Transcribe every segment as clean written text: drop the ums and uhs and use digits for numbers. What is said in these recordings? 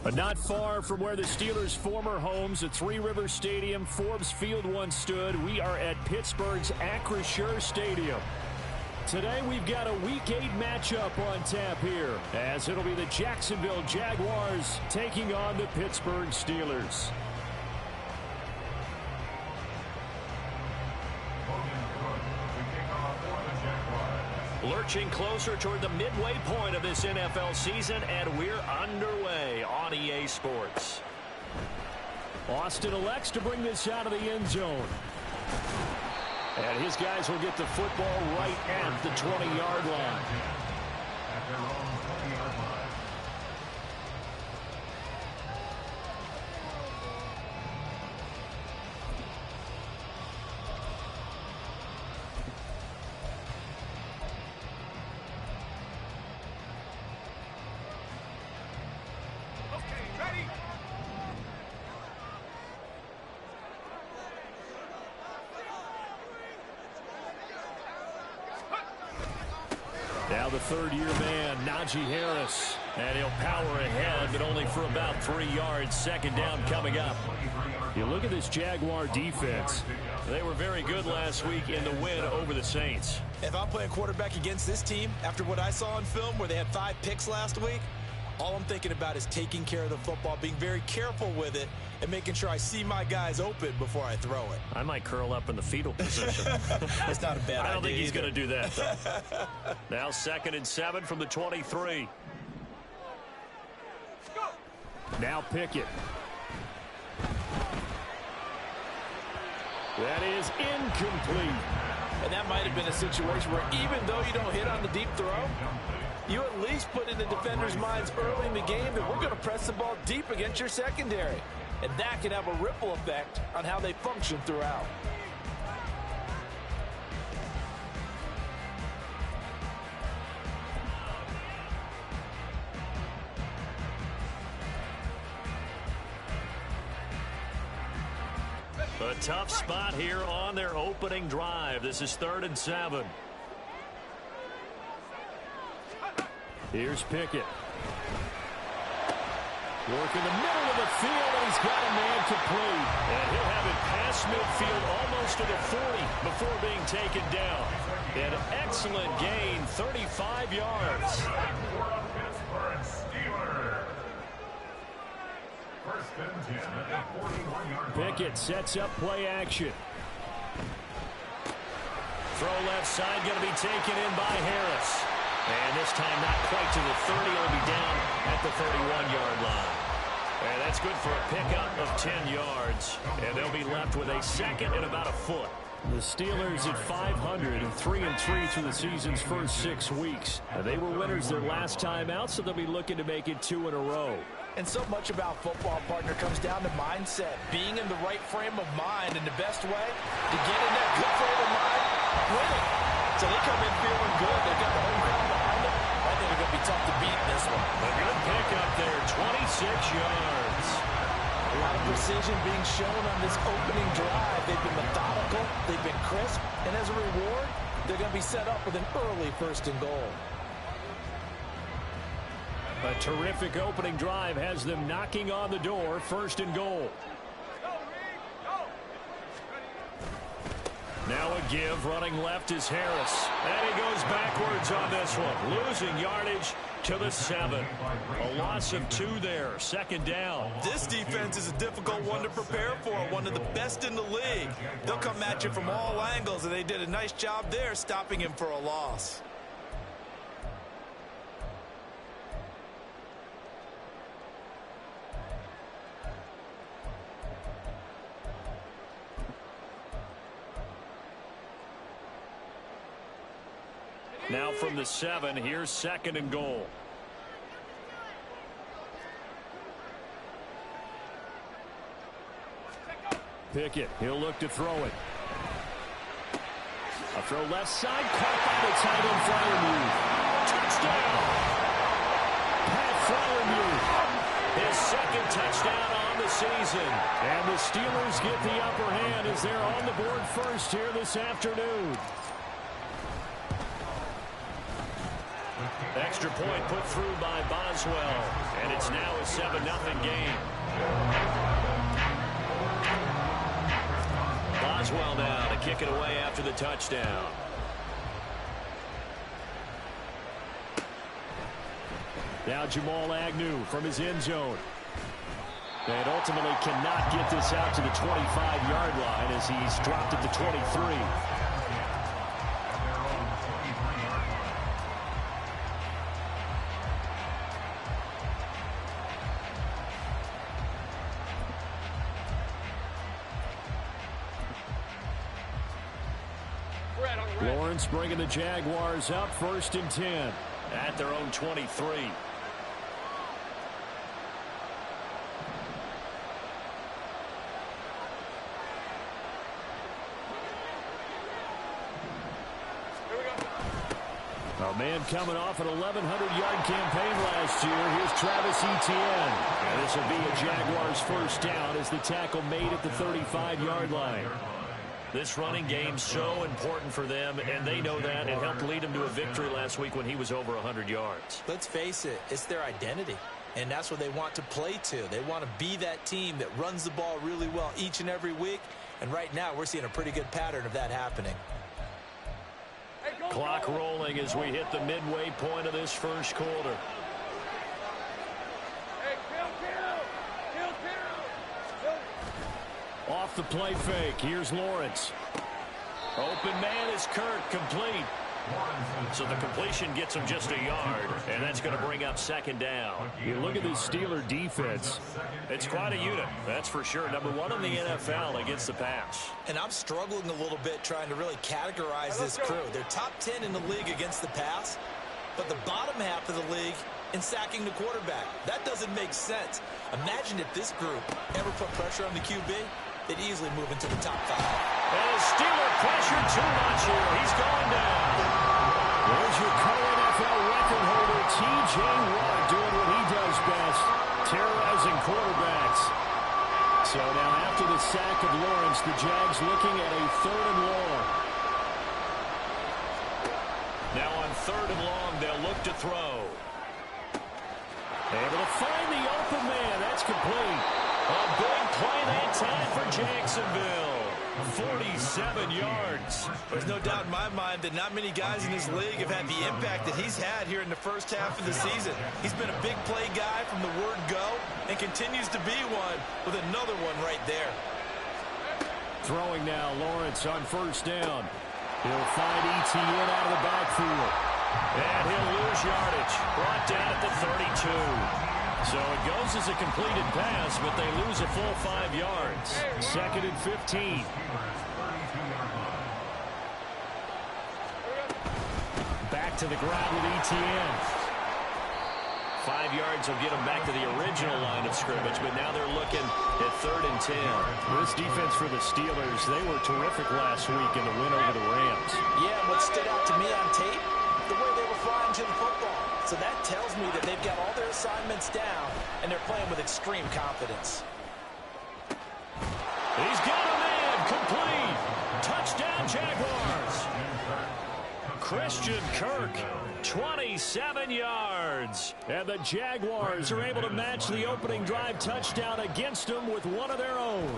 But not far from where the Steelers' former homes at Three Rivers Stadium, Forbes Field once stood, we are at Pittsburgh's Acrisure Stadium. Today we've got a Week 8 matchup on tap here, as it'll be the Jacksonville Jaguars taking on the Pittsburgh Steelers. Lurching closer toward the midway point of this NFL season, and we're underway on EA Sports. Austin elects to bring this out of the end zone. And his guys will get the football right at the 20-yard line. At their own 20-yard line. Now the third-year man, Najee Harris. And he'll power ahead, but only for about 3 yards. Second down coming up. You look at this Jaguar defense. They were very good last week in the win over the Saints. If I'm playing quarterback against this team, after what I saw on film where they had 5 picks last week, all I'm thinking about is taking care of the football, being very careful with it, and making sure I see my guys open before I throw it. I might curl up in the fetal position. That's not a bad idea. I don't think he's going to do that, though. Now 2nd and 7 from the 23. Now Pickett. That is incomplete. And that might have been a situation where even though you don't hit on the deep throw, you at least put in the defenders' minds early in the game that we're going to press the ball deep against your secondary. And that can have a ripple effect on how they function throughout. A tough spot here on their opening drive. This is 3rd and 7. Here's Pickett. Working the middle of the field, and he's got a man complete. And he'll have it past midfield almost to the 40 before being taken down. An excellent gain, 35 yards. Pickett sets up play action. Throw left side, going to be taken in by Harris. And this time not quite to the 30. It'll be down at the 31-yard line. And that's good for a pickup of 10 yards. And they'll be left with a second and about a foot. The Steelers at 500 and 3-3 through the season's first 6 weeks. They were winners their last time out, so they'll be looking to make it 2 in a row. And so much about football, partner, comes down to mindset. Being in the right frame of mind, and the best way to get in that good frame of mind, winning. So they come in feeling good. They got the home crowd behind them. I think they're going to be tough to beat in this one. A good pickup there, 26 yards. A lot of precision being shown on this opening drive. They've been methodical. They've been crisp. And as a reward, they're going to be set up with an early 1st and goal. A terrific opening drive has them knocking on the door, 1st and goal. Now a give, running left is Harris. And he goes backwards on this one, losing yardage to the 7. A loss of 2 there, 2nd down. This defense is a difficult one to prepare for, one of the best in the league. They'll come at you from all angles, and they did a nice job there stopping him for a loss. Now from the 7, here's 2nd and goal. Pickett, he'll look to throw it. A throw left side, caught by the tight end Freiermuth. Touchdown! Pat Freiermuth, his 2nd touchdown on the season. And the Steelers get the upper hand as they're on the board first here this afternoon. extra point put through by Boswell. And it's now a 7-0 game. Boswell now to kick it away after the touchdown. Now Jamal Agnew from his end zone. And ultimately cannot get this out to the 25-yard line as he's dropped at the 23. Lawrence bringing the Jaguars up 1st and 10 at their own 23. A man coming off an 1,100-yard campaign last year. Here's Travis Etienne. And this will be a Jaguars first down as the tackle made at the 35-yard line. This running game's so important for them, and they know that. It helped lead them to a victory last week when he was over 100 yards. Let's face it, it's their identity, and that's what they want to play to. They want to be that team that runs the ball really well each and every week, and right now we're seeing a pretty good pattern of that happening. Clock rolling as we hit the midway point of this first quarter. Off the play fake. Here's Lawrence. Open man is Kirk, complete. So the completion gets him just a yard, and that's going to bring up 2nd down. You look at this Steeler defense. It's quite a unit, that's for sure. Number 1 in the NFL against the pass. And I'm struggling a little bit trying to really categorize this crew. They're top 10 in the league against the pass, but the bottom half of the league in sacking the quarterback. That doesn't make sense. Imagine if this group ever put pressure on the QB. They'd easily move into the top 5. And Steeler pressure too much here. He's going down. There's your co-NFL record holder, T.J. Watt, doing what he does best, terrorizing quarterbacks. So now after the sack of Lawrence, the Jags looking at a 3rd and long. Now on 3rd and long, they'll look to throw. Able to find the open man. That's complete. A big play that time for Jacksonville. 47 yards. There's no doubt in my mind that not many guys in this league have had the impact that he's had here in the first half of the season. He's been a big play guy from the word go and continues to be one with another one right there. Throwing now, Lawrence on 1st down. He'll find Etienne out of the backfield. And he'll lose yardage. Brought down at the 32. So it goes as a completed pass, but they lose a full 5 yards. 2nd and 15. Back to the ground with Etienne. 5 yards will get them back to the original line of scrimmage, but now they're looking at 3rd and 10. This defense for the Steelers, they were terrific last week in the win over the Rams. Yeah, what stood out to me on tape, the way they were flying to the football. So that tells me that they've got all their assignments down, and they're playing with extreme confidence. He's got a man, complete. Touchdown, Jaguars. Christian Kirk, 27 yards. And the Jaguars are able to match the opening drive touchdown against them with one of their own.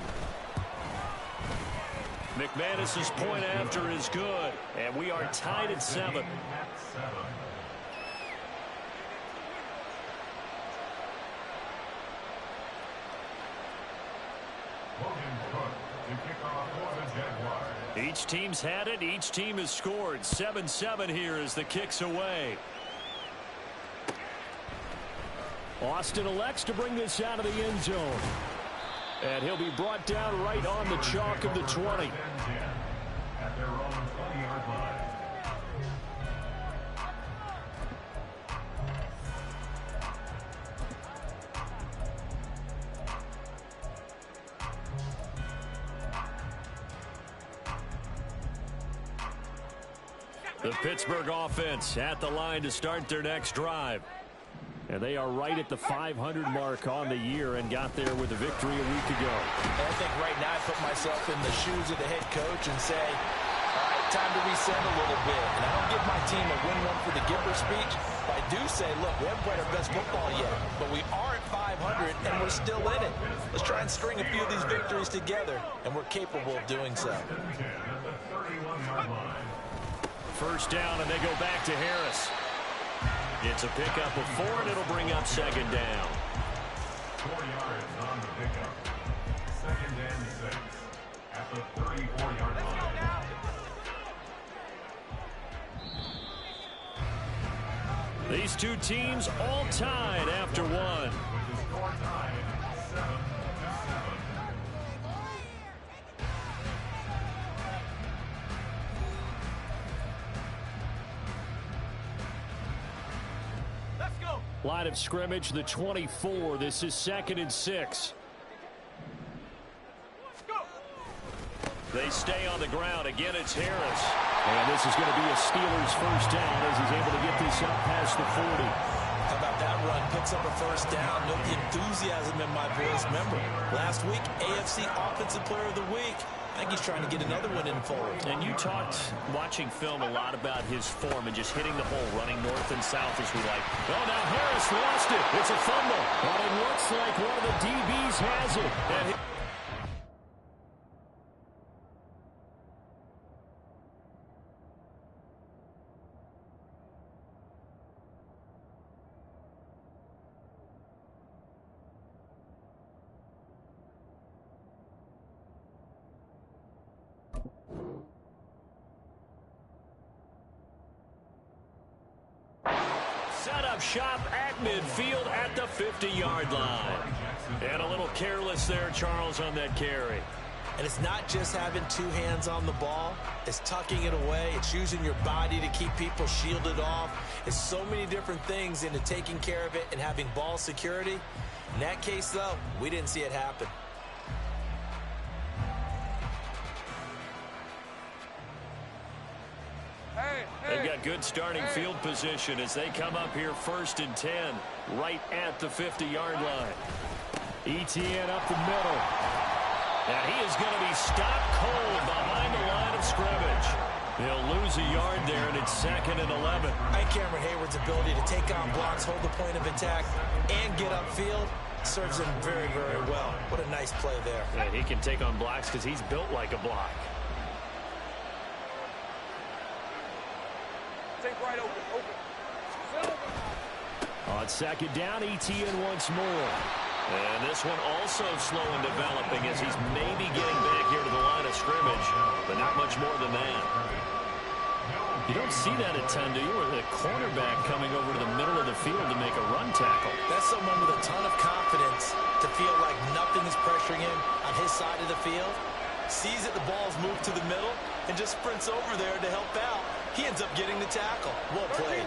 McManus's point after is good, and we are tied at 7. Each team's had it. Each team has scored. 7-7 here as the kick's away. Austin elects to bring this out of the end zone. And he'll be brought down right on the chalk of the 20. At their own 20-yard line. The Pittsburgh offense at the line to start their next drive. And they are right at the 500 mark on the year and got there with a victory a week ago. And I think right now I put myself in the shoes of the head coach and say, all right, time to reset a little bit. And I don't give my team a win one for the giver speech, but I do say, look, we haven't played our best football yet, but we are at 500 and we're still in it. Let's try and string a few of these victories together, and we're capable of doing so. First down, and they go back to Harris. It's a pickup of 4, and it'll bring up second down. 4 yards on the pickup. Second and 6 at the 34-yard line. These two teams all tied after one. With the score tied 7-7. Line of scrimmage, the 24. This is 2nd and 6. They stay on the ground. Again, it's Harris. And this is going to be a Steelers first down as he's able to get this up past the 40. How about that run? Picks up a first down. Note the enthusiasm in my voice. Remember, last week, AFC Offensive Player of the Week. I think he's trying to get another one in forward. And you talked, watching film, a lot about his form and just hitting the hole, running north and south as we like. Oh, now Harris lost it. It's a fumble. But it looks like one of the DBs has it. And set up shop at midfield at the 50-yard line. And a little careless there, Charles, on that carry. And it's not just having two hands on the ball. It's tucking it away. It's using your body to keep people shielded off. It's so many different things into taking care of it and having ball security. In that case, though, we didn't see it happen. They've got good starting field position as they come up here 1st and 10, right at the 50-yard line. Etienne up the middle. And he is going to be stopped cold behind the line of scrimmage. He'll lose a yard there, and it's 2nd and 11. Cameron Hayward's ability to take on blocks, hold the point of attack, and get upfield serves him very, very well. What a nice play there. And he can take on blocks because he's built like a block. Right open. On 2nd down, Etienne once more. And this one also slow in developing as he's maybe getting back here to the line of scrimmage, but not much more than that. You don't see that a ton, do you? Or the cornerback coming over to the middle of the field to make a run tackle. That's someone with a ton of confidence to feel like nothing is pressuring him on his side of the field. Sees that the ball's moved to the middle and just sprints over there to help out. He ends up getting the tackle. Well played.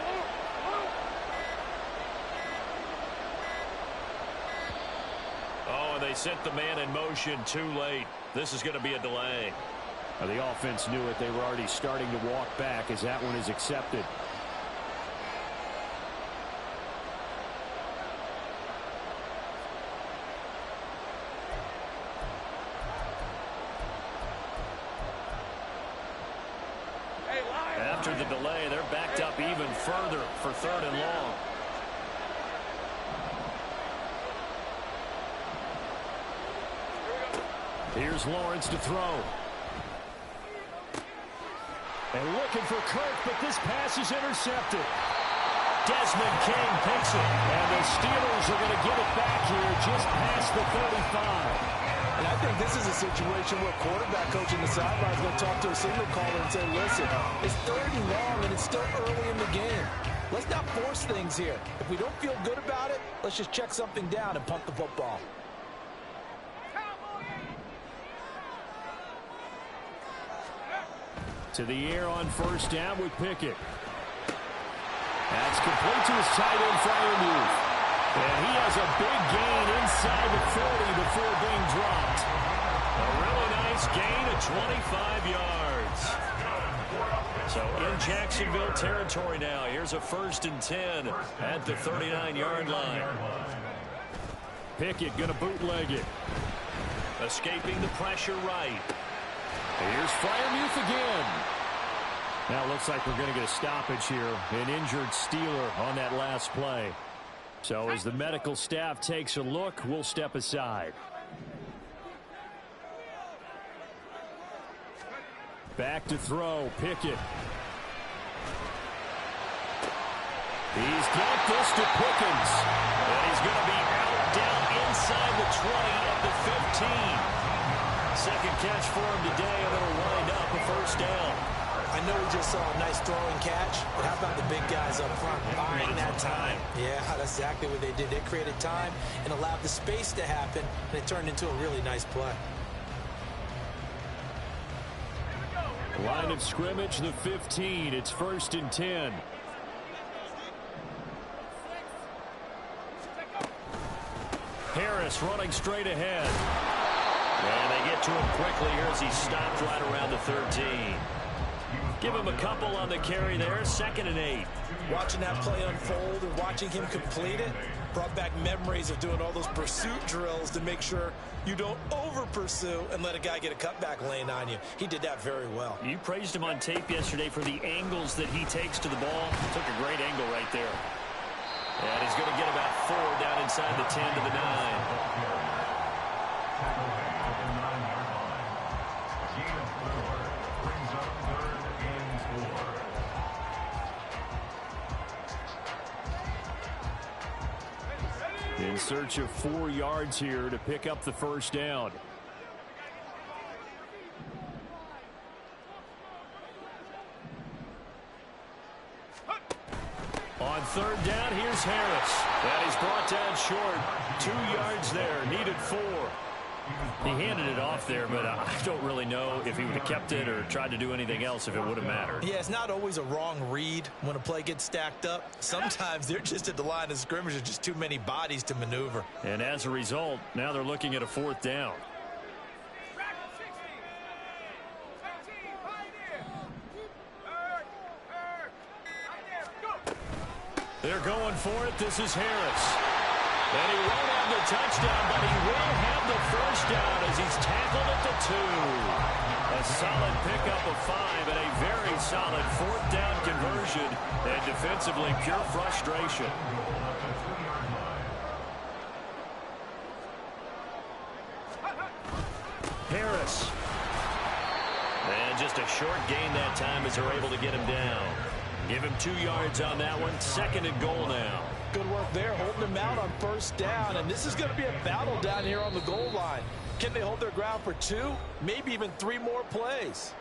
Oh, and they sent the man in motion too late. This is going to be a delay. The offense knew it. They were already starting to walk back as that one is accepted. After the delay, they're backed up even further for 3rd and long. Here's Lawrence to throw. And looking for Kirk, but this pass is intercepted. Desmond King picks it, and the Steelers are going to get it back here just past the 35. And I think this is a situation where quarterback coach in the sideline is going to talk to a signal caller and say, listen, it's 3rd and long, and it's still early in the game. Let's not force things here. If we don't feel good about it, let's just check something down and punt the football. To the air on 1st down with Pickett. That's complete to his tight end, Freiermuth. And he has a big gain inside the 40 before being dropped. A really nice gain of 25 yards. So in Jacksonville territory now. Here's a 1st and 10 at the 39-yard line. Pickett going to bootleg it. Escaping the pressure right. Here's Freiermuth again. Now it looks like we're going to get a stoppage here. An injured Steeler on that last play. So as the medical staff takes a look, we'll step aside. Back to throw, Pickett. He's got this to Pickens. And he's going to be out down inside the 20 at the 15. Second catch for him today, and it'll wind up a first down. I know we just saw a nice throwing catch, but how about the big guys up front buying that time? Yeah, that's exactly what they did. They created time and allowed the space to happen, and it turned into a really nice play. Line of scrimmage, the 15. It's 1st and 10. Harris running straight ahead. And they get to him quickly here as he stopped right around the 13. Give him a couple on the carry there. 2nd and 8. Watching that play unfold and watching him complete it brought back memories of doing all those pursuit drills to make sure you don't over-pursue and let a guy get a cutback lane on you. He did that very well. You praised him on tape yesterday for the angles that he takes to the ball. Took a great angle right there. And he's going to get about 4 down inside the 10 to the 9. In search of 4 yards here to pick up the first down. On 3rd down, here's Harris. And he's brought down short. 2 yards there, needed 4. He handed it off there, but I don't really know if he would have kept it or tried to do anything else if it would have mattered. Yeah, it's not always a wrong read when a play gets stacked up. Sometimes they're just at the line of scrimmage. There's just too many bodies to maneuver. And as a result, now they're looking at a 4th down. They're going for it. This is Harris. And he won't have the touchdown, but he will have the first down as he's tackled at the 2. A solid pickup of 5 and a very solid 4th down conversion. And defensively, pure frustration. Harris. And just a short gain that time as they're able to get him down. Give him 2 yards on that one. 2nd and goal now. Good work there, holding him out on 1st down. And this is going to be a battle down here on the goal line. Can they hold their ground for 2, maybe even 3 more plays?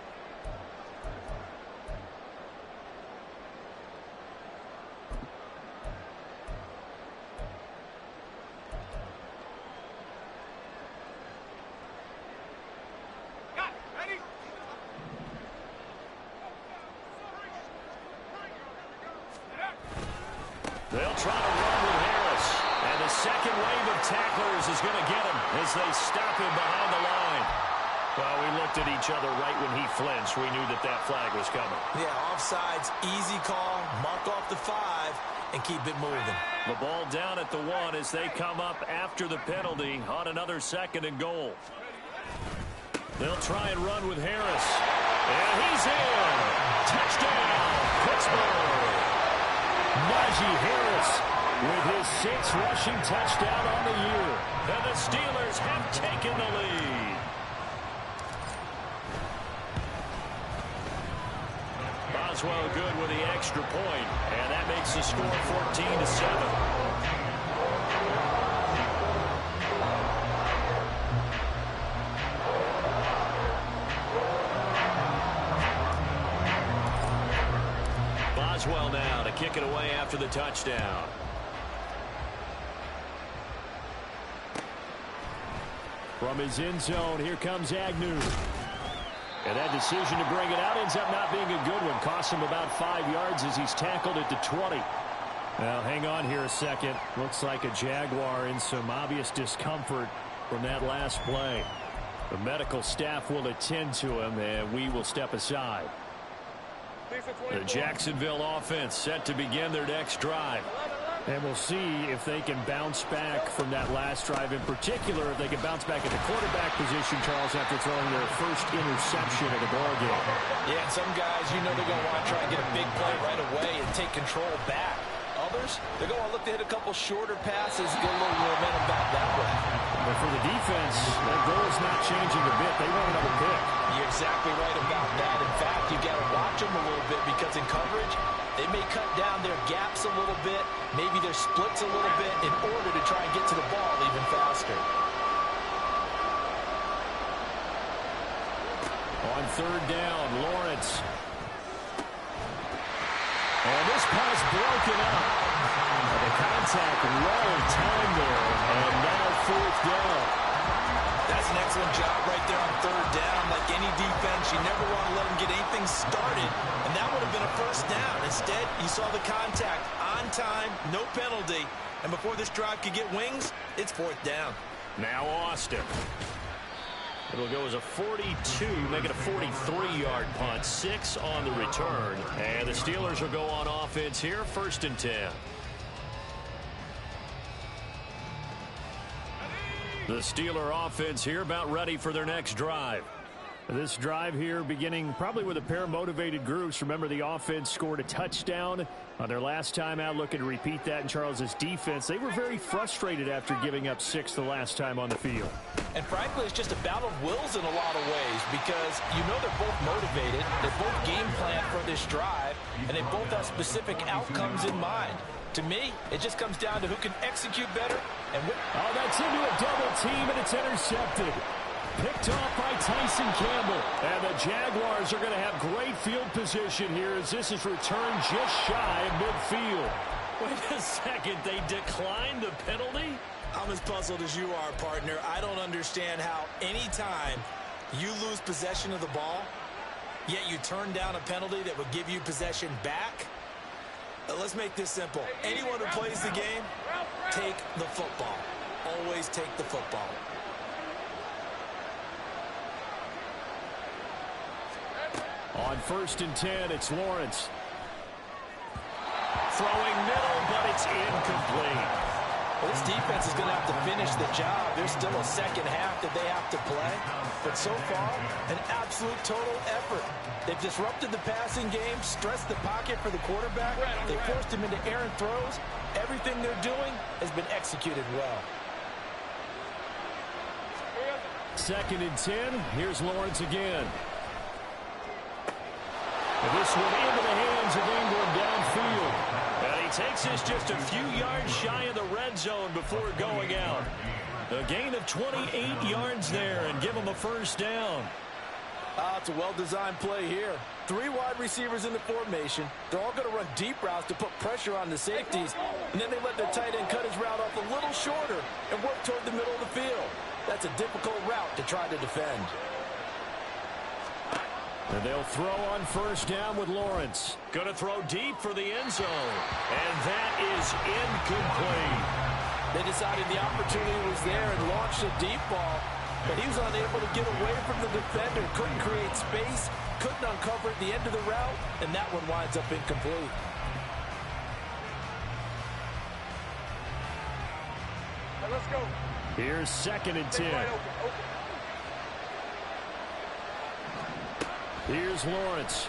They'll try to run with Harris. And the second wave of tacklers is going to get him as they stop him behind the line. Well, we looked at each other right when he flinched. We knew that that flag was coming. Yeah, offsides, easy call, mark off the 5, and keep it moving. The ball down at the 1 as they come up after the penalty on another 2nd and goal. They'll try and run with Harris. And he's in. Touchdown, Pittsburgh. Najee Harris with his 6th rushing touchdown on the year. And the Steelers have taken the lead. Boswell good with the extra point, and that makes the score 14-7. Boswell now to kick it away after the touchdown. From his end zone, here comes Agnew. And that decision to bring it out ends up not being a good one. Costs him about 5 yards as he's tackled at the 20. Now, hang on here a second. Looks like a Jaguar in some obvious discomfort from that last play. The medical staff will attend to him, and we will step aside. The Jacksonville offense set to begin their next drive. And we'll see if they can bounce back from that last drive. In particular, if they can bounce back at the quarterback position, Charles, after throwing their first interception of the ballgame. Yeah, and some guys, you know they're going to want to try and get a big play right away and take control back. Others, they're going to look to hit a couple shorter passes, get a little momentum back that way. But for the defense, their goal is not changing a bit. They want another pick. You're exactly right about that. In fact, you got to watch them a little bit because in coverage, they may cut down their gaps a little bit, maybe their splits a little bit in order to try and get to the ball even faster. On third down, Lawrence. And this pass broken up. The contact well timed there, and now fourth down. That's an excellent job right there on third down. Like any defense, you never want to let them get anything started, and that would have been a first down. Instead, you saw the contact on time, no penalty, and before this drive could get wings, it's fourth down. Now Austin. It'll go as a 42, make it a 43-yard punt, 6 on the return. And the Steelers will go on offense here, 1st and 10. The Steeler offense here about ready for their next drive. This drive here beginning probably with a pair of motivated groups. Remember, the offense scored a touchdown on their last time out, looking to repeat that in Charles's defense. They were very frustrated after giving up 6 the last time on the field. And frankly, it's just a battle of wills in a lot of ways because you know they're both motivated, they both game plan for this drive, and they both have specific outcomes in mind. To me, it just comes down to who can execute better. And oh, that's into a double team, and it's intercepted. Picked off by Tyson Campbell. And the Jaguars are going to have great field position here as this is returned just shy of midfield. Wait a second, they declined the penalty? I'm as puzzled as you are, partner. I don't understand how any time you lose possession of the ball, yet you turn down a penalty that would give you possession back. Let's make this simple. Anyone who plays the game, take the football. Always take the football. On 1st and 10, it's Lawrence. Throwing middle, but it's incomplete. Well, this defense is going to have to finish the job. There's still a second half that they have to play. But so far, an absolute total effort. They've disrupted the passing game, stressed the pocket for the quarterback. They forced him into errant throws. Everything they're doing has been executed well. 2nd and 10. Here's Lawrence again. And this one into the hands of Ingram downfield. And he takes this just a few yards shy of the red zone before going out. A gain of 28 yards there and give him a first down. It's a well-designed play here. 3 wide receivers in the formation. They're all going to run deep routes to put pressure on the safeties. And then they let their tight end cut his route off a little shorter and work toward the middle of the field. That's a difficult route to try to defend. And they'll throw on first down with Lawrence. Going to throw deep for the end zone. And that is incomplete. They decided the opportunity was there and launched a deep ball. But he was unable to get away from the defender. Couldn't create space. Couldn't uncover at the end of the route. And that one winds up incomplete. Let's go. Here's 2nd and 10. Here's Lawrence.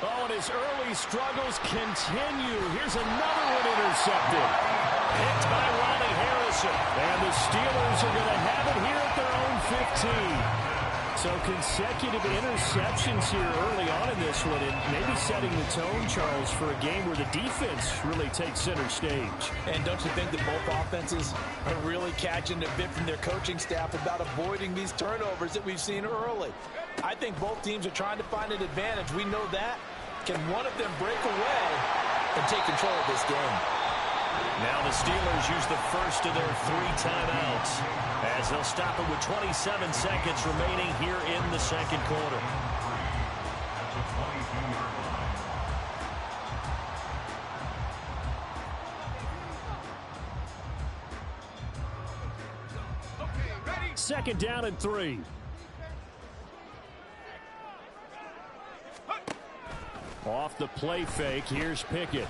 Oh, and his early struggles continue. Here's another one intercepted. Picked by Ronnie Harrison. And the Steelers are going to have it here at their own 15. So consecutive interceptions here early on in this one, and maybe setting the tone, Charles, for a game where the defense really takes center stage. And don't you think that both offenses are really catching a bit from their coaching staff about avoiding these turnovers that we've seen early? I think both teams are trying to find an advantage. We know that. Can one of them break away and take control of this game? Now the Steelers use the first of their 3 timeouts as they'll stop it with 27 seconds remaining here in the second quarter. Second down and 3. Off off the play fake. Here's Pickett.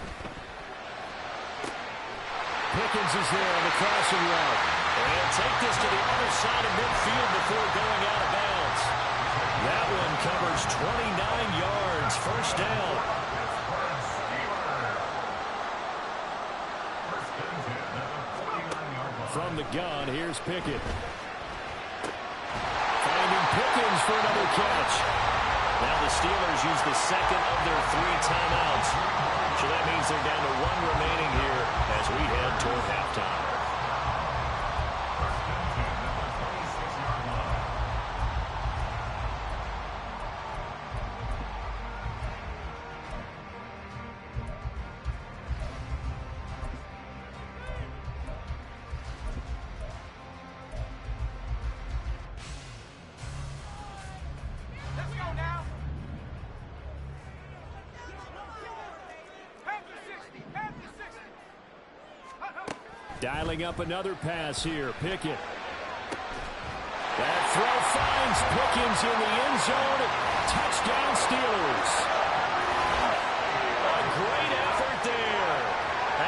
Pickens is there on the crossing route. And take this to the other side of midfield before going out of bounds. That one covers 29 yards. First down. From the gun, here's Pickett. Finding Pickens for another catch. Now the Steelers use the second of their 3 timeouts. So that means they're down to 1 remaining here as we head toward halftime. Dialing up another pass here. Pickett. That throw finds Pickens in the end zone. Touchdown Steelers. A great effort there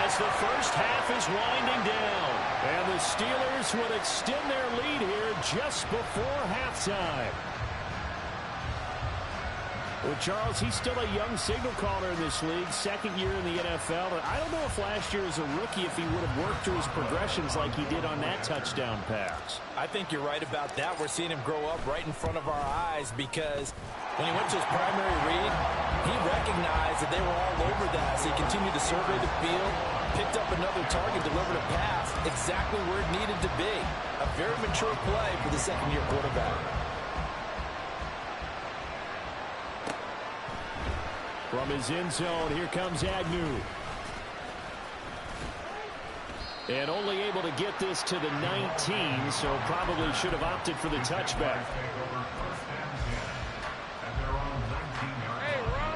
as the first half is winding down. And the Steelers would extend their lead here just before halftime. Well, Charles, he's still a young signal caller in this league, second year in the NFL. I don't know if last year as a rookie, if he would have worked through his progressions like he did on that touchdown pass. I think you're right about that. We're seeing him grow up right in front of our eyes because when he went to his primary read, he recognized that they were all over that. So he continued to survey the field, picked up another target, delivered a pass exactly where it needed to be. A very mature play for the second-year quarterback. From his end zone, here comes Agnew. And only able to get this to the 19, so probably should have opted for the touchback.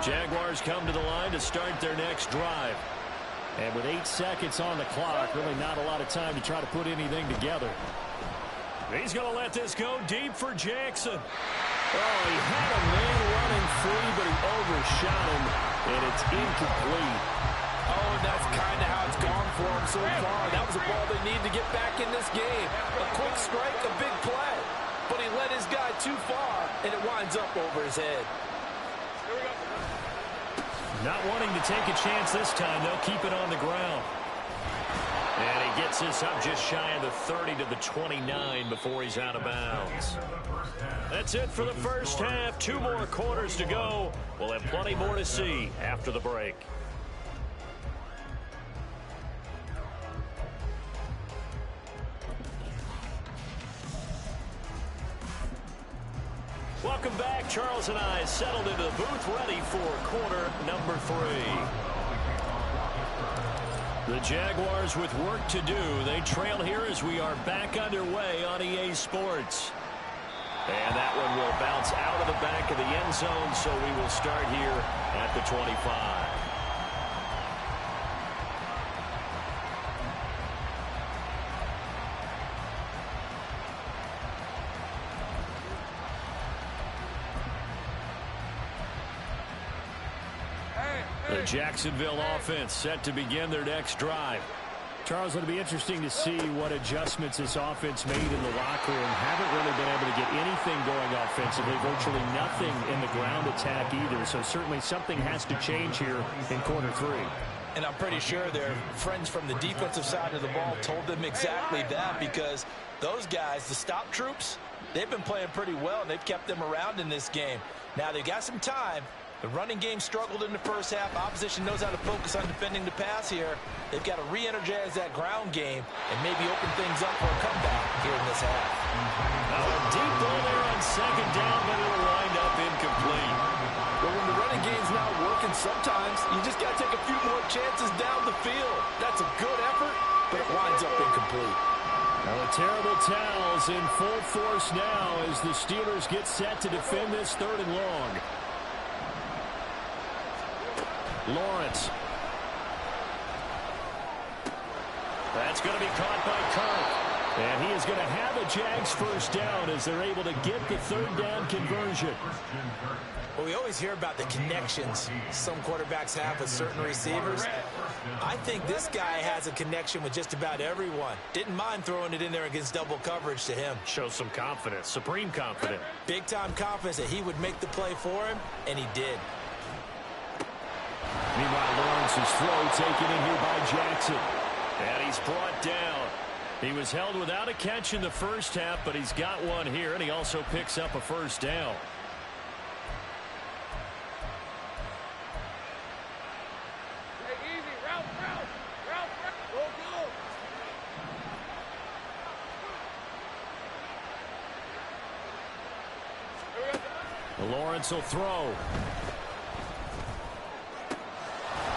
Jaguars come to the line to start their next drive. And with 8 seconds on the clock, really not a lot of time to try to put anything together. He's going to let this go deep for Jackson. Oh, he had a man running free, but he overshot him, and it's incomplete. Oh, and that's kind of how it's gone for him so far. That was a ball they need to get back in this game. A quick strike, a big play. But he led his guy too far, and it winds up over his head. Not wanting to take a chance this time, they'll keep it on the ground. And he gets this up just shy of the 30 to the 29 before he's out of bounds. That's it for the first half. 2 more quarters to go. We'll have plenty more to see after the break. Welcome back. Charles and I settled into the booth ready for quarter number 3. The Jaguars with work to do. They trail here as we are back underway on EA Sports. And that one will bounce out of the back of the end zone, so we will start here at the 25. The Jacksonville offense set to begin their next drive. Charles, it'll be interesting to see what adjustments this offense made in the locker room. Haven't really been able to get anything going offensively, virtually nothing in the ground attack either. So certainly something has to change here in quarter 3. And I'm pretty sure their friends from the defensive side of the ball told them exactly that, because those guys, the stop troops, they've been playing pretty well, and they've kept them around in this game. Now they've got some time. The running game struggled in the first half. Opposition knows how to focus on defending the pass here. They've got to re-energize that ground game and maybe open things up for a comeback here in this half. Now a deep ball there on second down, but it'll wind up incomplete. But when the running game's not working, sometimes you just got to take a few more chances down the field. That's a good effort, but it winds up incomplete. Now the terrible towels in full force now as the Steelers get set to defend this 3rd and long. Lawrence. That's going to be caught by Kirk. And he is going to have a Jags first down as they're able to get the third down conversion. Well, we always hear about the connections some quarterbacks have with certain receivers. I think this guy has a connection with just about everyone. Didn't mind throwing it in there against double coverage to him. Shows some confidence, supreme confidence. Big-time confidence that he would make the play for him, and he did. Meanwhile, Lawrence's throw taken in here by Jackson. And he's brought down. He was held without a catch in the first half, but he's got one here, and he also picks up a first down. Lawrence will throw.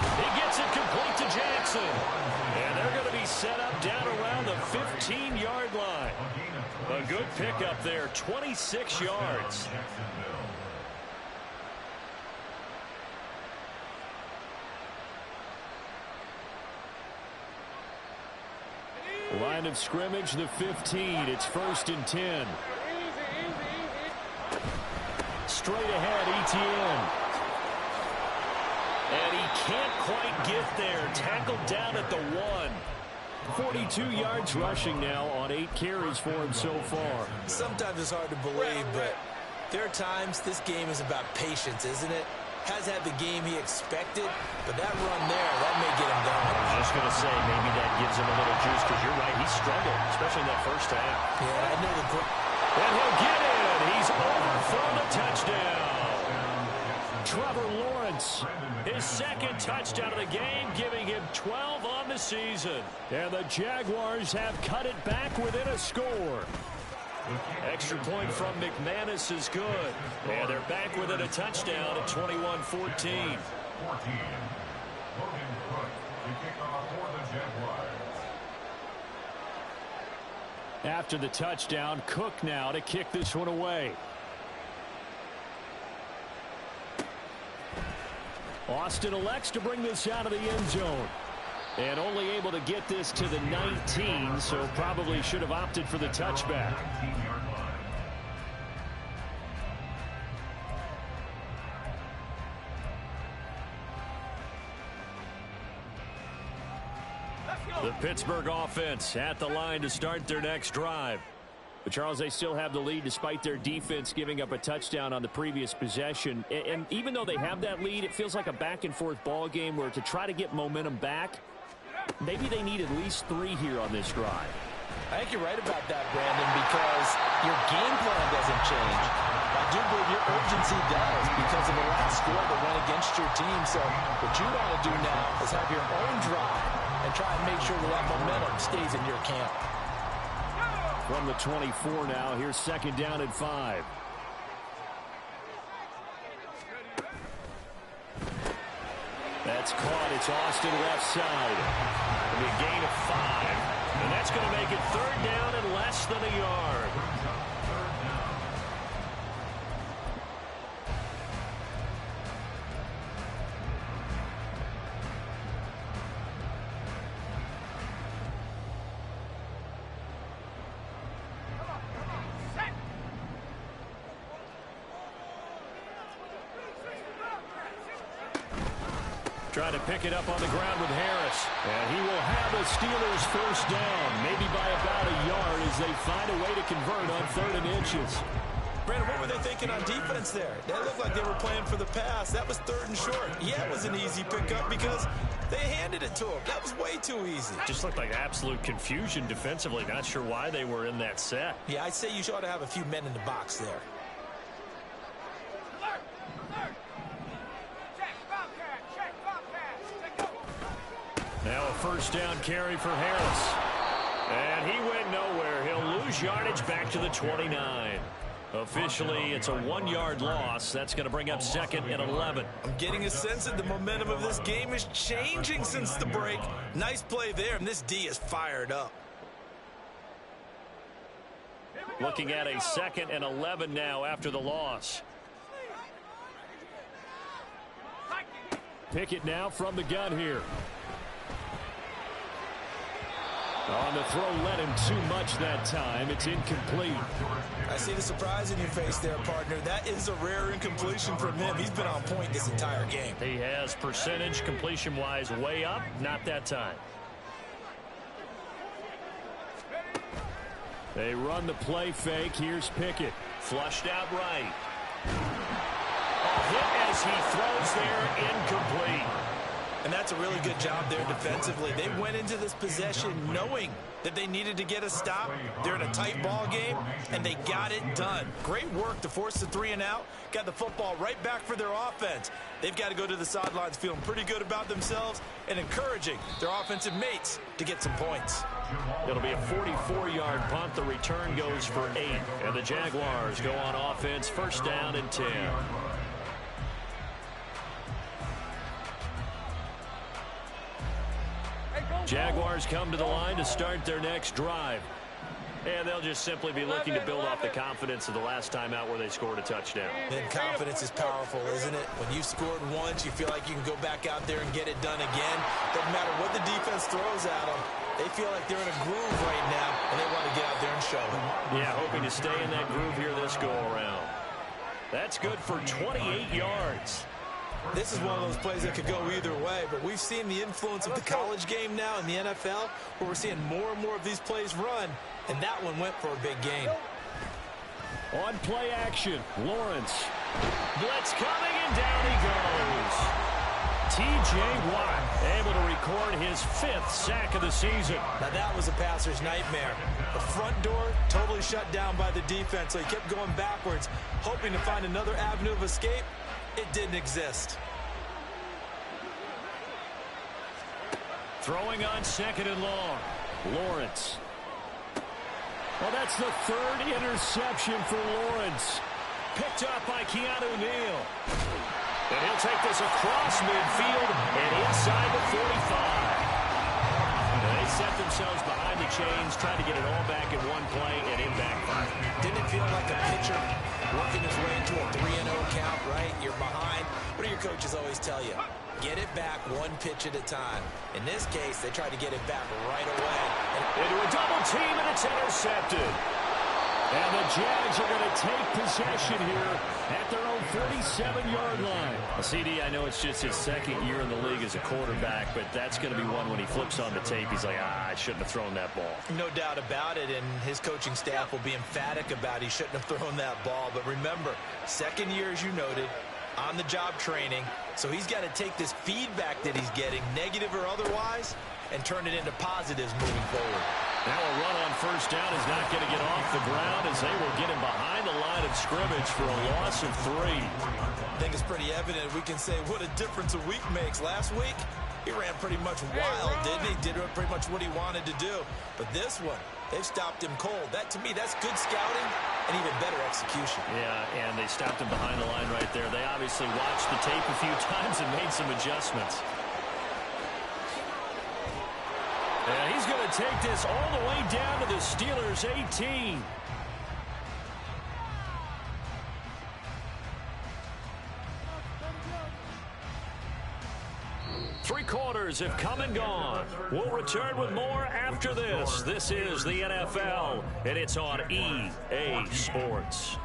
He gets it complete to Jackson. And they're going to be set up down around the 15-yard line. A good pickup there, 26 yards. Line of scrimmage, the 15. It's 1st and 10. Straight ahead, Etienne. And he can't quite get there. Tackled down at the 1. 42 yards rushing now on 8 carries for him so far. Sometimes it's hard to believe, but there are times this game is about patience, isn't it? Has had the game he expected, but that run there, that may get him going. I was just going to say, maybe that gives him a little juice, because you're right, he struggled, especially in that first half. Yeah, I know the... And he'll get in. He's overthrown a touchdown. Trevor Lawrence, his second touchdown of the game, giving him 12 on the season. And the Jaguars have cut it back within a score. Extra point from McManus is good. And they're back within a touchdown at 21-14. After the touchdown, Cook now to kick this one away. Austin elects to bring this out of the end zone. And only able to get this to the 19, so probably should have opted for the touchback. The Pittsburgh offense at the line to start their next drive. But, Charles, they still have the lead despite their defense giving up a touchdown on the previous possession. And even though they have that lead, it feels like a back-and-forth ball game where to try to get momentum back, maybe they need at least 3 here on this drive. I think you're right about that, Brandon, because your game plan doesn't change. I do believe your urgency does because of the last score that went against your team. So what you want to do now is have your own drive and try and make sure that momentum stays in your camp. From the 24 now, here's 2nd down and 5. That's caught. It's Austin left side. It'll be a gain of 5. And that's going to make it 3rd down and less than a yard. Trying to pick it up on the ground with Harris. And he will have a Steelers first down, maybe by about a yard as they find a way to convert on 3rd and inches. Brandon, what were they thinking on defense there? They looked like they were playing for the pass. That was 3rd and short. Yeah, it was an easy pickup because they handed it to him. That was way too easy. Just looked like absolute confusion defensively. Not sure why they were in that set. Yeah, I'd say you ought to have a few men in the box there. Now a first down carry for Harris. And he went nowhere. He'll lose yardage back to the 29. Officially, it's a 1-yard loss. That's going to bring up 2nd and 11. I'm getting a sense that the momentum of this game is changing since the break. Nice play there, and this D is fired up. Looking at a 2nd and 11 now after the loss. Pickett now from the gun here. On the throw, led him too much that time. It's incomplete. I see the surprise in your face there, partner. That is a rare incompletion from him. He's been on point this entire game. He has percentage completion-wise way up. Not that time. They run the play fake. Here's Pickett. Flushed out right. A hit as he throws there, incomplete. And that's a really good job there defensively. They went into this possession knowing that they needed to get a stop. They're in a tight ball game, and they got it done. Great work to force the 3 and out. Got the football right back for their offense. They've got to go to the sidelines feeling pretty good about themselves and encouraging their offensive mates to get some points. It'll be a 44-yard punt. The return goes for 8. And the Jaguars go on offense, first down and 10. Jaguars come to the line to start their next drive. And they'll just simply be looking to build off the confidence of the last time out where they scored a touchdown. And confidence is powerful, isn't it? When you've scored once, you feel like you can go back out there and get it done again. Doesn't matter what the defense throws at them. They feel like they're in a groove right now, and they want to get out there and show it. Yeah, hoping to stay in that groove here this go-around. That's good for 28 yards. This is one of those plays that could go either way, but we've seen the influence of the college game now in the NFL, where we're seeing more and more of these plays run, and that one went for a big gain. On play action, Lawrence. Blitz coming, and down he goes. T.J. Watt able to record his 5th sack of the season. Now that was a passer's nightmare. The front door totally shut down by the defense, so he kept going backwards, hoping to find another avenue of escape. It didn't exist. Throwing on 2nd and long. Lawrence. Well, that's the 3rd interception for Lawrence. Picked up by Keanu Neal. And he'll take this across midfield and inside the 45. And they set themselves behind the chains, trying to get it all back in one play, and it backfired. Didn't it feel like a pitcher working his way into a 3-0 count, right? You're behind. What do your coaches always tell you? Get it back one pitch at a time. In this case, they tried to get it back right away. Into a double team, and it's intercepted. And the Jags are going to take possession here at their own 47-yard line. CD, I know it's just his 2nd year in the league as a quarterback, but that's going to be one when he flips on the tape. He's like, I shouldn't have thrown that ball. No doubt about it, and his coaching staff will be emphatic about he shouldn't have thrown that ball. But remember, 2nd year, as you noted, on-the-job training, so he's got to take this feedback that he's getting, negative or otherwise, and turn it into positives moving forward. Now a run on first down is not going to get off the ground as they will get him behind the line of scrimmage for a loss of 3. I think it's pretty evident we can say what a difference a week makes. Last week, he ran pretty much wild, didn't he? Did pretty much what he wanted to do. But this one, they've stopped him cold. That, to me, that's good scouting and even better execution. Yeah, and they stopped him behind the line right there. They obviously watched the tape a few times and made some adjustments. And he's going to take this all the way down to the Steelers' 18. Three quarters have come and gone. We'll return with more after this. This is the NFL, and it's on EA Sports.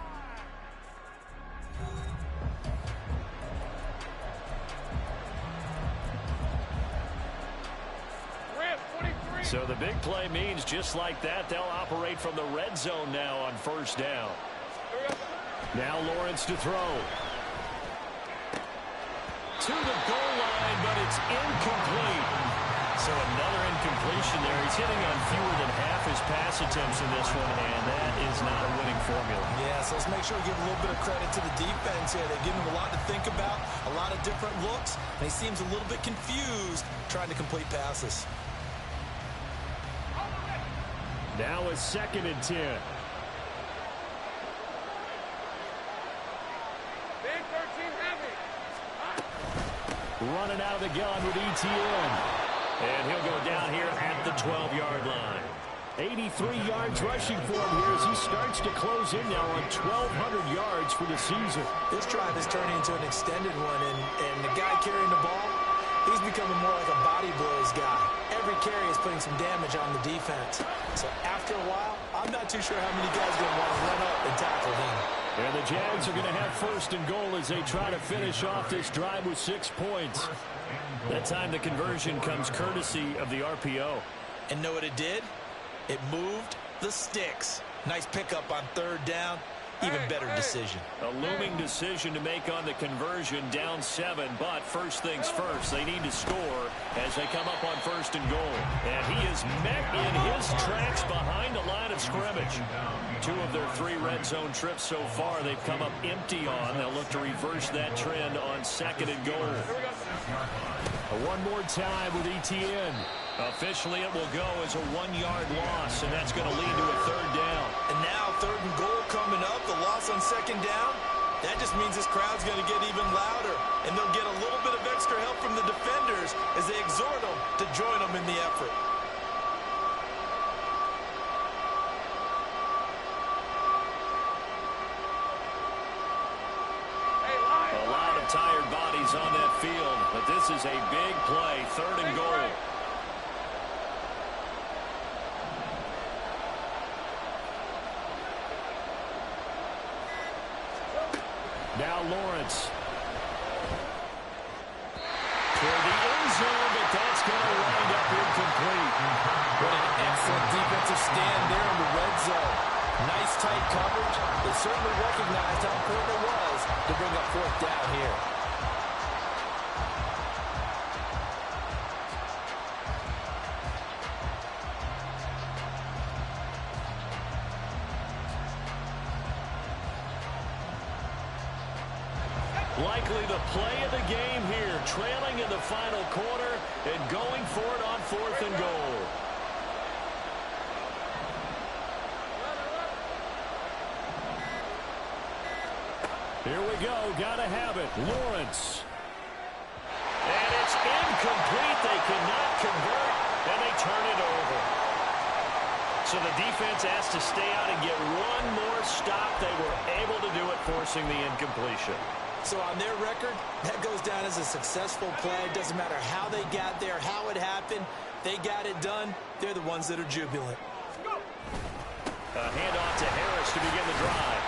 So the big play means just like that, they'll operate from the red zone now on first down. Now Lawrence to throw. To the goal line, but it's incomplete. So another incompletion there. He's hitting on fewer than half his pass attempts in this one, and that is not a winning formula. Yeah, so let's make sure we give a little bit of credit to the defense here. They've given him a lot to think about, a lot of different looks, and he seems a little bit confused trying to complete passes. Now a 2nd and 10. Big 13 heavy. Running out of the gun with ETN. And he'll go down here at the 12-yard line. 83 yards rushing for him here as he starts to close in now on 1,200 yards for the season. This drive is turning into an extended one, and the guy carrying the ball, he's becoming more like a body blows guy. Every carry is putting some damage on the defense. So after a while, I'm not too sure how many guys are going to want to run up and tackle him. And the Jags are going to have first and goal as they try to finish off this drive with 6 points. That time the conversion comes courtesy of the RPO. And know what it did? It moved the sticks. Nice pickup on third down. Even better decision. A looming decision to make on the conversion, down 7. But first things first, they need to score as they come up on first and goal. And he is met in his tracks behind the line of scrimmage. 2 of their 3 red zone trips so far they've come up empty on. They'll look to reverse that trend on second and goal. One more time with ETN. Officially, it will go as a 1-yard loss, and that's going to lead to a third down. And now third and goal coming up, the loss on second down. That just means this crowd's going to get even louder, and they'll get a little bit of extra help from the defenders as they exhort them to join them in the effort. A lot of tired bodies on that field, but this is a big play, third and goal. Now Lawrence. Toward the end zone, but that's going to wind up incomplete. What an excellent defensive stand there in the red zone. Nice tight coverage. They certainly recognized how important it was to bring up fourth down here. Likely the play of the game here, trailing in the final quarter and going for it on fourth and goal. Here we go, gotta have it, Lawrence. And it's incomplete, they cannot convert, and they turn it over. So the defense has to stay out and get one more stop. They were able to do it, forcing the incompletion. So on their record, that goes down as a successful play. Doesn't matter how they got there, how it happened. They got it done. They're the ones that are jubilant. A handoff to Harris to begin the drive.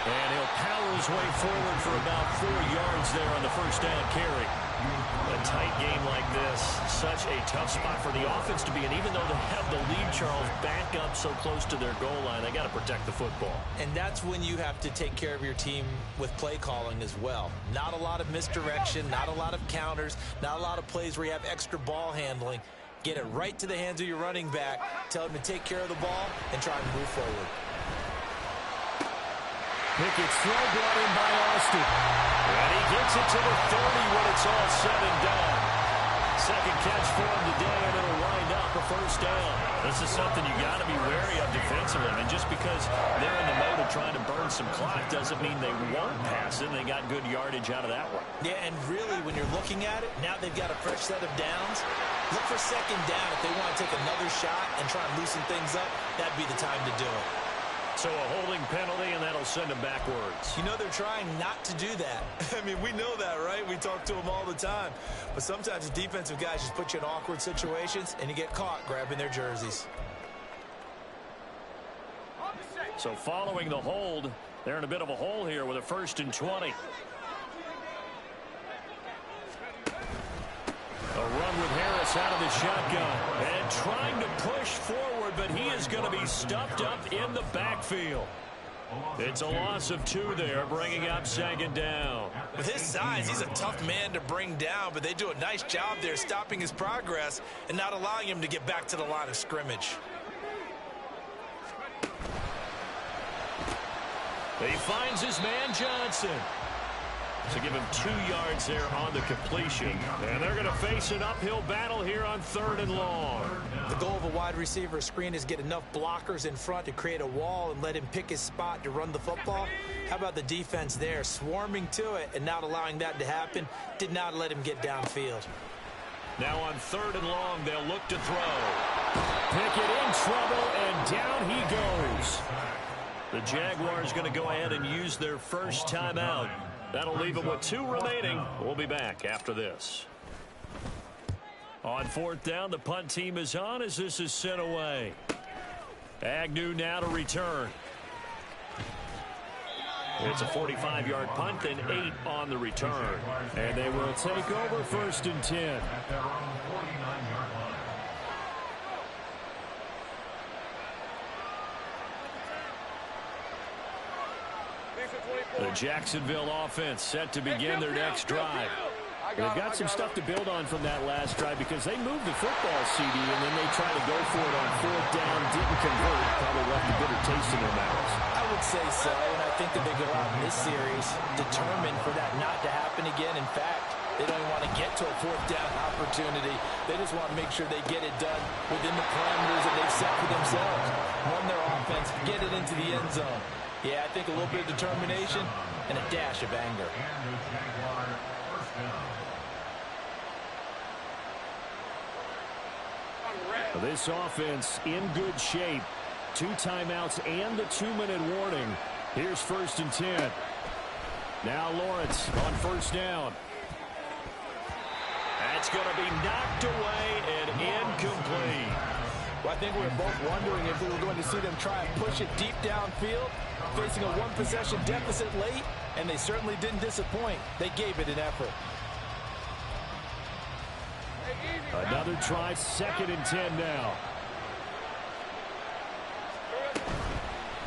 And he'll power his way forward for about 4 yards there on the first down carry. A tight game like this, such a tough spot for the offense to be in. Even though they have the lead, Charles, back up so close to their goal line, they got to protect the football. And that's when you have to take care of your team with play calling as well. Not a lot of misdirection, not a lot of counters, not a lot of plays where you have extra ball handling. Get it right to the hands of your running back, tell him to take care of the ball, and try and move forward. Pickett's throw brought in by Austin. And he gets it to the 30 when it's all said and done. Second catch for him today, and it'll wind up a first down. This is something you got to be wary of defensively. And just because they're in the mode of trying to burn some clock doesn't mean they won't pass it. They got good yardage out of that one. Yeah, and really, when you're looking at it, now they've got a fresh set of downs. Look for second down if they want to take another shot and try and loosen things up. That'd be the time to do it. So a holding penalty, and that'll send them backwards. You know they're trying not to do that. I mean, we know that, right? We talk to them all the time. But sometimes the defensive guys just put you in awkward situations, and you get caught grabbing their jerseys. So following the hold, they're in a bit of a hole here with a 1st and 20. A run with Harris out of the shotgun. And trying to push forward, but he is going to be stuffed up in the backfield. It's a loss of 2 there, bringing up second down. With his size, he's a tough man to bring down, but they do a nice job there stopping his progress and not allowing him to get back to the line of scrimmage. He finds his man Johnson. To give him 2 yards there on the completion. And they're going to face an uphill battle here on 3rd and long. The goal of a wide receiver screen is get enough blockers in front to create a wall and let him pick his spot to run the football. How about the defense there, swarming to it and not allowing that to happen? Did not let him get downfield. Now on 3rd and long, they'll look to throw. Pickett in trouble, and down he goes. The Jaguars going to go ahead and use their first timeout. That'll leave them with 2 remaining. We'll be back after this. On fourth down, the punt team is on as this is sent away. Agnew now to return. It's a 45-yard punt and 8 on the return. And they will take over first and 10. At their own 49-yard line. The Jacksonville offense set to begin their next drive. They've got some stuff to build on from that last drive because they moved the football, CD, and then they tried to go for it on fourth down, didn't convert, probably left a bitter taste in their mouths. I would say so, and I think that they go out in this series determined for that not to happen again. In fact, they don't even want to get to a fourth down opportunity. They just want to make sure they get it done within the parameters that they've set for themselves. Run their offense, get it into the end zone. Yeah, I think a little bit of determination and a dash of anger. And the Jaguar first down. This offense in good shape. 2 timeouts and the 2-minute warning. Here's first and 10. Now Lawrence on first down. That's going to be knocked away and incomplete. Well, I think we were both wondering if we were going to see them try and push it deep downfield, facing a one-possession deficit late, and they certainly didn't disappoint. They gave it an effort. Another try, second and 10 now.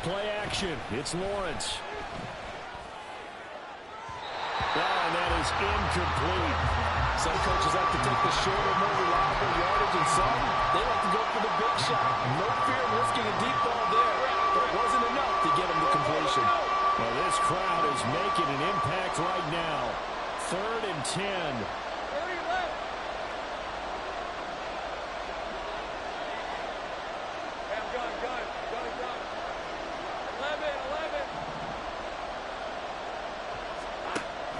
Play action. It's Lawrence. And that is incomplete. Some coaches like to take the shorter, more reliable yardage, and some, they like to go for the big shot. No fear of risking a deep ball there, but it wasn't enough to get him the completion. Well, this crowd is making an impact right now. Third and 10. 30 left. Gun.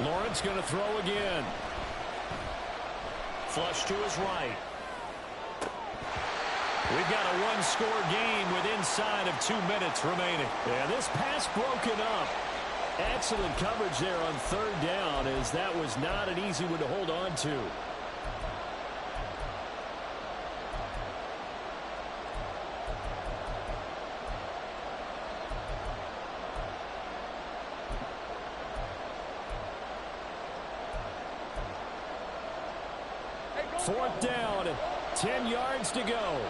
11. Lawrence going to throw again. Flush to his right. We've got a one-score game with inside of 2 minutes remaining. And this pass broken up. Excellent coverage there on third down, as that was not an easy one to hold on to. Fourth down, 10 yards to go.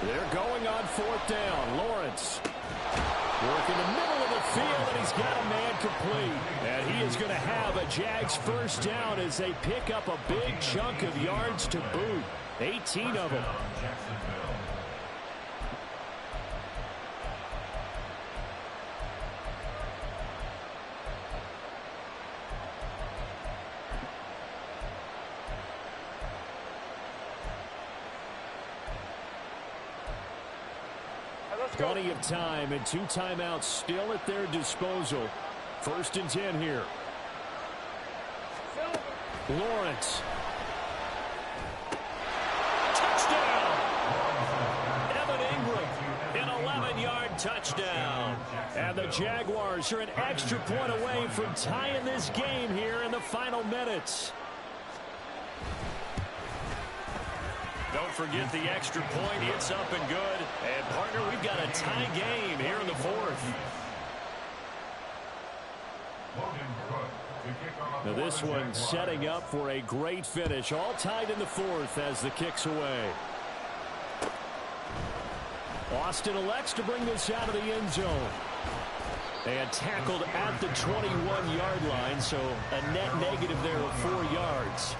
They're going on fourth down. Lawrence working the middle of the field, and he's got a man complete. And he is going to have a Jags first down as they pick up a big chunk of yards to boot. 18 of them. Plenty of time and 2 timeouts still at their disposal. First and 10 here. Lawrence. Touchdown! Evan Ingram, an 11-yard touchdown. And the Jaguars are an extra point away from tying this game here in the final minutes. Don't forget the extra point. It's up and good. And, partner, we've got a tie game here in the fourth. Now this one setting up for a great finish. All tied in the fourth as the kick's away. Austin elects to bring this out of the end zone. And tackled at the 21-yard line, so a net negative there of 4 yards.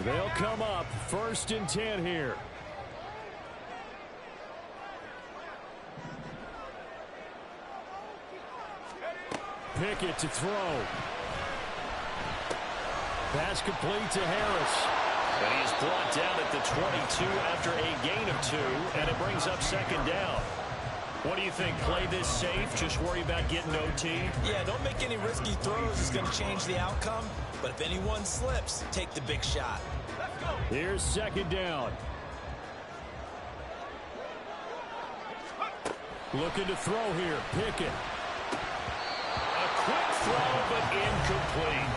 They'll come up first and 10 here. Pickett to throw. Pass complete to Harris. And he's brought down at the 22 after a gain of 2, and it brings up second down. What do you think? Play this safe? Just worry about getting OT? Yeah, don't make any risky throws. It's going to change the outcome. But if anyone slips, take the big shot. Here's second down. Looking to throw here. Pickett. A quick throw, but incomplete.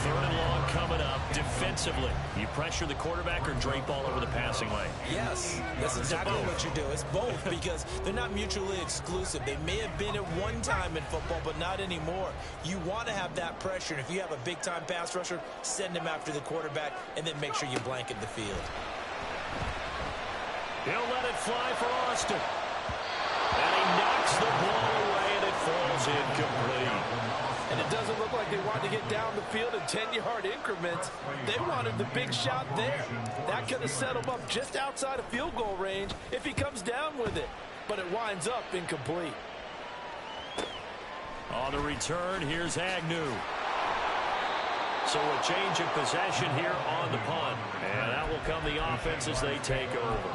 Third and long coming up. Defensively, you pressure the quarterback or drape all over the passing lane? Yes, that's exactly what you do. It's both because they're not mutually exclusive. They may have been at one time in football, but not anymore. You want to have that pressure. And if you have a big-time pass rusher, send him after the quarterback and then make sure you blanket the field. He'll let it fly for Austin. And he knocks the ball away, and it falls incomplete. And it doesn't look like they wanted to get down the field in 10-yard increments. They wanted the big shot there. That could have set him up just outside of field goal range if he comes down with it. But it winds up incomplete. On the return, here's Agnew. So a change of possession here on the punt. And that will come the offense as they take over.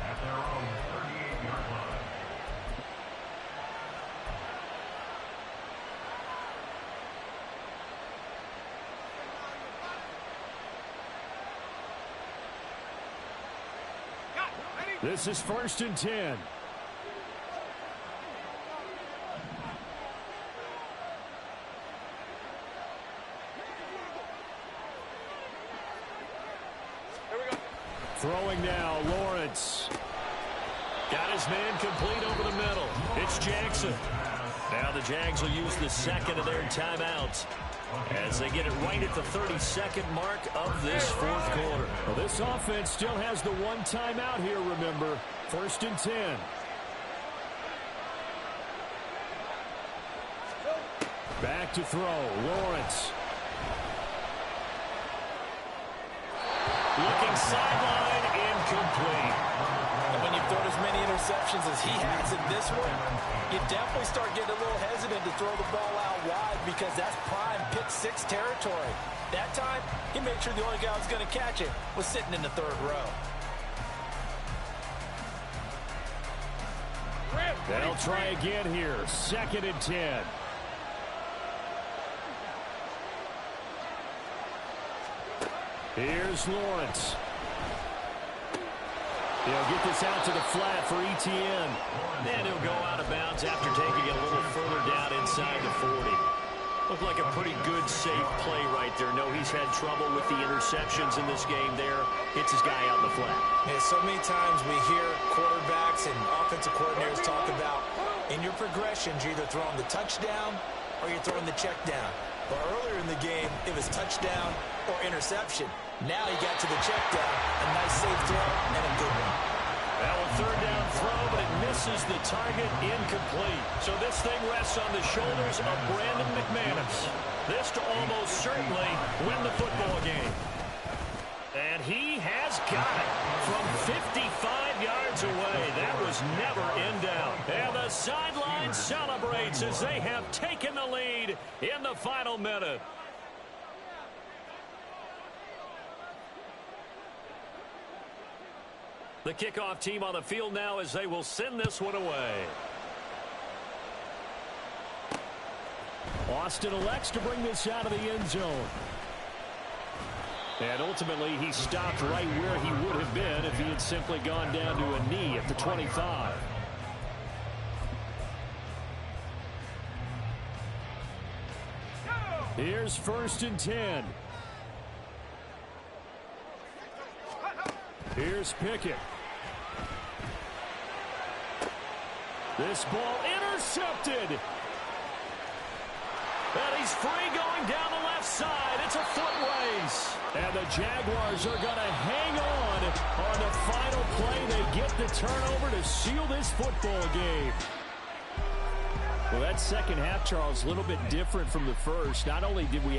At their own 38-yard line. This is 1st and 10. Here we go. Throwing now, Lawrence. Got his man complete over the middle. It's Jackson. Now the Jags will use the second of their timeouts as they get it right at the 32nd mark of this fourth quarter. Well, this offense still has the one timeout here, remember. 1st and 10. Back to throw, Lawrence. Looking sideline, incomplete. And when you throw as many interceptions as he has in this one, you definitely start getting a little hesitant to throw the ball out wide because that's prime pick 6 territory. That time, he made sure the only guy who was going to catch it was sitting in the third row. They'll try again here. 2nd and 10. Here's Lawrence. He'll get this out to the flat for Etienne. And he'll go out of bounds after taking it a little further down inside the 40. Looked like a pretty good, safe play right there. No, he's had trouble with the interceptions in this game there. Hits his guy out in the flat. Yeah, so many times we hear quarterbacks and offensive coordinators talk about in your progressions, you're either throwing the touchdown or you're throwing the check down. But earlier in the game, it was touchdown or interception. Now he got to the check down, a nice safe throw, and a good one. Well, a third down throw, but it misses the target, incomplete. So this thing rests on the shoulders of Brandon McManus. This to almost certainly win the football game. And he has got it from 55 yards away. That was never in doubt. And the sideline celebrates as they have taken the lead in the final minute. The kickoff team on the field now as they will send this one away. Austin elects to bring this out of the end zone. And ultimately, he stopped right where he would have been if he had simply gone down to a knee at the 25. Here's 1st and 10. Here's Pickett. This ball intercepted. And he's free going down the left side. It's a foot race. And the Jaguars are going to hang on the final play. They get the turnover to seal this football game. Well, that second half, Charles, a little bit different from the first. Not only did we